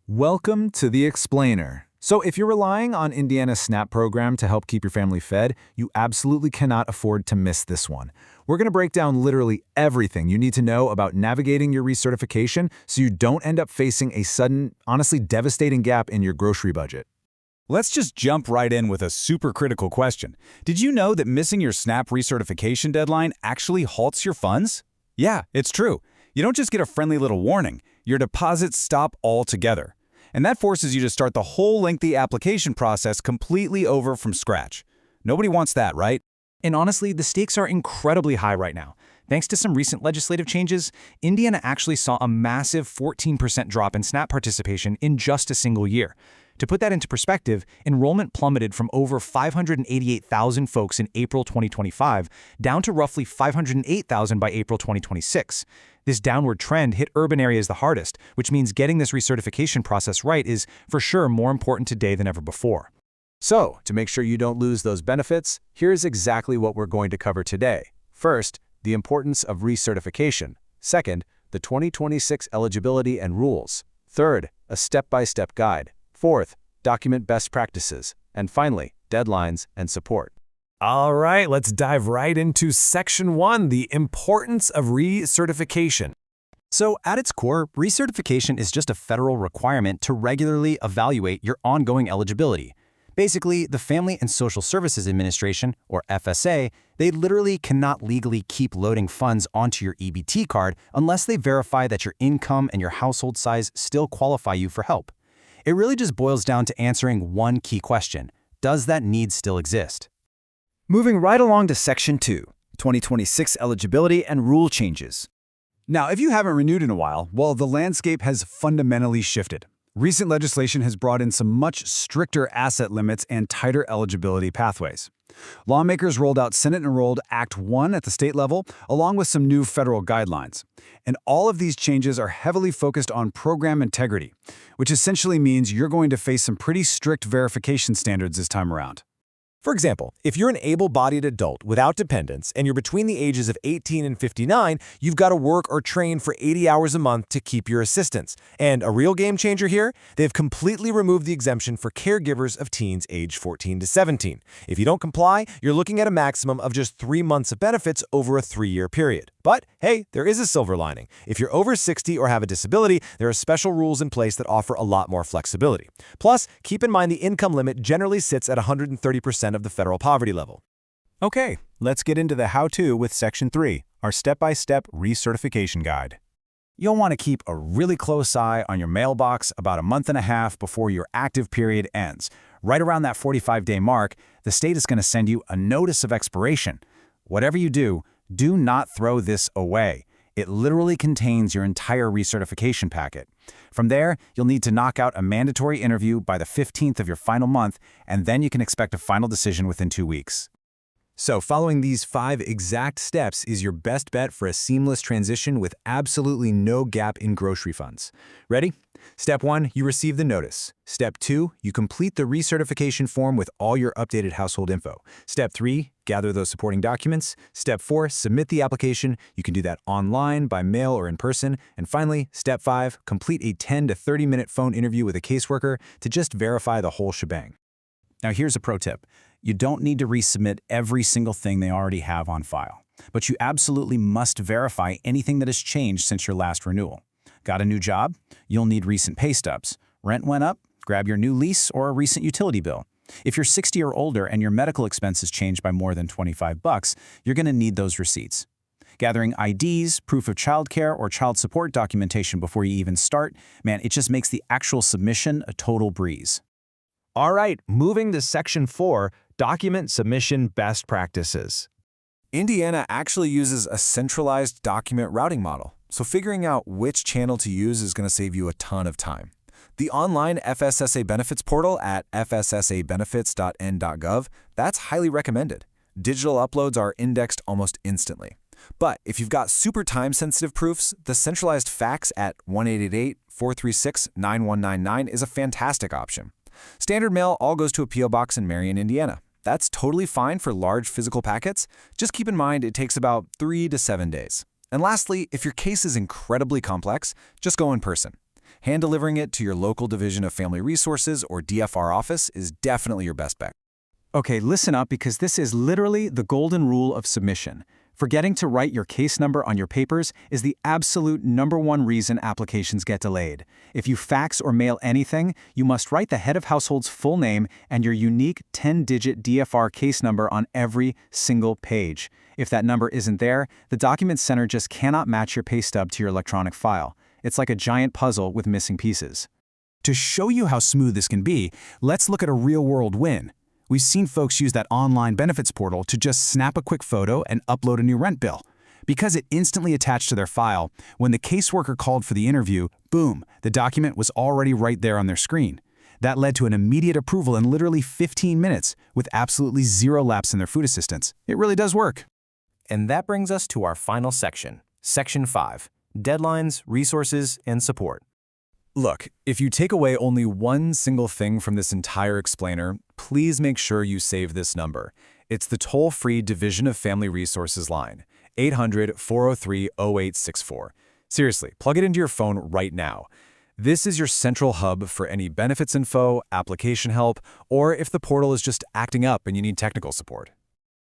Welcome to the Explainer. So if you're relying on Indiana's SNAP program to help keep your family fed, you absolutely cannot afford to miss this one. We're going to break down literally everything you need to know about navigating your recertification so you don't end up facing a sudden, honestly devastating gap in your grocery budget. Let's just jump right in with a super critical question. Did you know that missing your SNAP recertification deadline actually halts your funds? Yeah, it's true. You don't just get a friendly little warning. Your deposits stop altogether. And that forces you to start the whole lengthy application process completely over from scratch. Nobody wants that, right? And honestly, the stakes are incredibly high right now. Thanks to some recent legislative changes, Indiana actually saw a massive 14% drop in SNAP participation in just a single year. To put that into perspective, enrollment plummeted from over 588,000 folks in April 2025 down to roughly 508,000 by April 2026. This downward trend hit urban areas the hardest, which means getting this recertification process right is, for sure, more important today than ever before. So, to make sure you don't lose those benefits, here's exactly what we're going to cover today. First, the importance of recertification. Second, the 2026 eligibility and rules. Third, a step-by-step guide. Fourth, document best practices. And finally, deadlines and support. All right, let's dive right into Section 1, the importance of recertification. So at its core, recertification is just a federal requirement to regularly evaluate your ongoing eligibility. Basically, the Family and Social Services Administration, or FSA, they literally cannot legally keep loading funds onto your EBT card unless they verify that your income and your household size still qualify you for help. It really just boils down to answering one key question: does that need still exist? Moving right along to Section 2, 2026 Eligibility and Rule Changes. Now, if you haven't renewed in a while, well, the landscape has fundamentally shifted. Recent legislation has brought in some much stricter asset limits and tighter eligibility pathways. Lawmakers rolled out Senate-enrolled Act 1 at the state level, along with some new federal guidelines. And all of these changes are heavily focused on program integrity, which essentially means you're going to face some pretty strict verification standards this time around. For example, if you're an able-bodied adult without dependents and you're between the ages of 18 and 59, you've got to work or train for 80 hours a month to keep your assistance. And a real game changer here, they've completely removed the exemption for caregivers of teens aged 14 to 17. If you don't comply, you're looking at a maximum of just 3 months of benefits over a 3-year period. But hey, there is a silver lining. If you're over 60 or have a disability, there are special rules in place that offer a lot more flexibility. Plus, keep in mind the income limit generally sits at 130% of the federal poverty level. Okay, let's get into the how-to with Section 3, our step-by-step recertification guide. You'll want to keep a really close eye on your mailbox about a month and a half before your active period ends. Right around that 45-day mark, the state is going to send you a notice of expiration. Whatever you do not throw this away. It literally contains your entire recertification packet. From there, you'll need to knock out a mandatory interview by the 15th of your final month, and then you can expect a final decision within 2 weeks. So following these 5 exact steps is your best bet for a seamless transition with absolutely no gap in grocery funds. Ready? Step 1, you receive the notice. Step 2, you complete the recertification form with all your updated household info. Step 3, gather those supporting documents. Step 4, submit the application. You can do that online, by mail, or in person. And finally, Step 5, complete a 10 to 30-minute phone interview with a caseworker to just verify the whole shebang. Now here's a pro tip. You don't need to resubmit every single thing they already have on file, but you absolutely must verify anything that has changed since your last renewal. Got a new job? You'll need recent pay stubs. Rent went up? Grab your new lease or a recent utility bill. If you're 60 or older and your medical expenses changed by more than $25, you're going to need those receipts. Gathering IDs, proof of childcare, or child support documentation before you even start, man, it just makes the actual submission a total breeze. All right, moving to Section 4, Document Submission Best Practices. Indiana actually uses a centralized document routing model, so figuring out which channel to use is going to save you a ton of time. The online FSSA benefits portal at fssabenefits.n.gov, that's highly recommended. Digital uploads are indexed almost instantly. But if you've got super time-sensitive proofs, the centralized fax at 1-888-436-9199 is a fantastic option. Standard mail all goes to a P.O. box in Marion, Indiana. That's totally fine for large physical packets. Just keep in mind it takes about 3 to 7 days. And lastly, if your case is incredibly complex, just go in person. Hand-delivering it to your local Division of Family Resources or DFR office is definitely your best bet. Okay, listen up because this is literally the golden rule of submission. Forgetting to write your case number on your papers is the absolute #1 reason applications get delayed. If you fax or mail anything, you must write the head of household's full name and your unique 10-digit DFR case number on every single page. If that number isn't there, the document center just cannot match your pay stub to your electronic file. It's like a giant puzzle with missing pieces. To show you how smooth this can be, let's look at a real-world win. We've seen folks use that online benefits portal to just snap a quick photo and upload a new rent bill. Because it instantly attached to their file, when the caseworker called for the interview, boom, the document was already right there on their screen. That led to an immediate approval in literally 15 minutes, with absolutely zero lapse in their food assistance. It really does work. And that brings us to our final section, Section 5, Deadlines, Resources, and Support. Look, if you take away only one single thing from this entire explainer, please make sure you save this number. It's the toll-free Division of Family Resources line, 800-403-0864. Seriously, plug it into your phone right now. This is your central hub for any benefits info, application help, or if the portal is just acting up and you need technical support.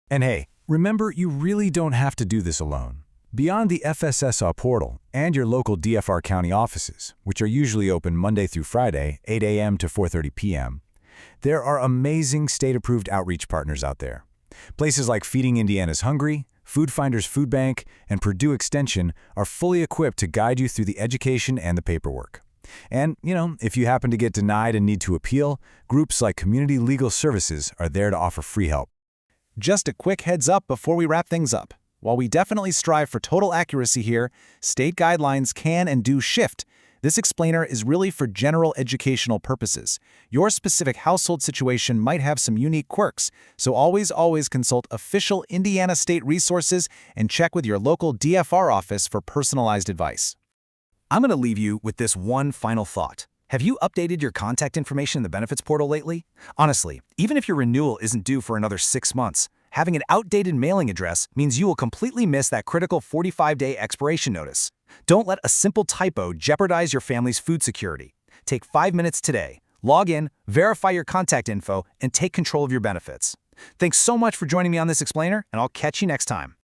And hey, remember, you really don't have to do this alone. Beyond the FSSA portal and your local DFR county offices, which are usually open Monday through Friday, 8 a.m. to 4:30 p.m., there are amazing state-approved outreach partners out there. Places like Feeding Indiana's Hungry, Food Finders Food Bank, and Purdue Extension are fully equipped to guide you through the education and the paperwork. And, if you happen to get denied and need to appeal, groups like Community Legal Services are there to offer free help. Just a quick heads up before we wrap things up. While we definitely strive for total accuracy here, state guidelines can and do shift. This explainer is really for general educational purposes. Your specific household situation might have some unique quirks, so always consult official Indiana state resources and check with your local DFR office for personalized advice. I'm going to leave you with this one final thought. Have you updated your contact information in the benefits portal lately? Honestly, even if your renewal isn't due for another 6 months, having an outdated mailing address means you will completely miss that critical 45-day expiration notice. Don't let a simple typo jeopardize your family's food security. Take 5 minutes today. Log in, verify your contact info, and take control of your benefits. Thanks so much for joining me on this explainer, and I'll catch you next time.